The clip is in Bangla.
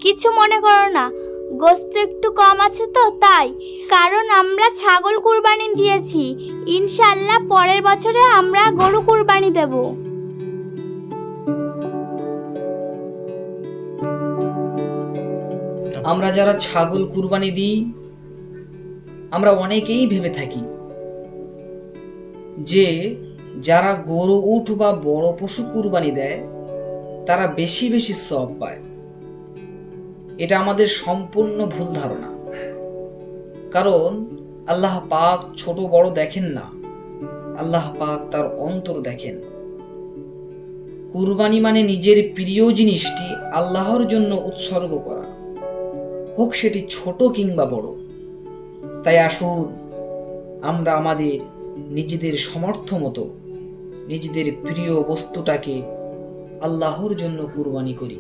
কিছু মনে করো না, গোস্ত একটু কম আছে তো তাই। কারণ আমরা ছাগল কুরবানি দিয়েছি, ইনশাআল্লাহ পরের বছরে আমরা গরু কুরবানি দেব। আমরা যারা ছাগল কুরবানি দিই, আমরা অনেকেই ভেবে থাকি যে যারা গরু, উট বা বড় পশু কুরবানি দেয় তারা বেশি বেশি সওয়াব পায়। এটা আমাদের সম্পূর্ণ ভুল ধারণা। কারণ আল্লাহ পাক ছোট বড় দেখেন না, আল্লাহ পাক তার অন্তর দেখেন। কুরবানি মানে নিজের প্রিয় জিনিসটি আল্লাহর জন্য উৎসর্গ করা, হোক সেটি ছোট কিংবা বড়। তাই আসুন আমরা আমাদের নিজেদের সামর্থ্য মতো নিজেদের প্রিয় বস্তুটাকে আল্লাহর জন্য কুরবানি করি।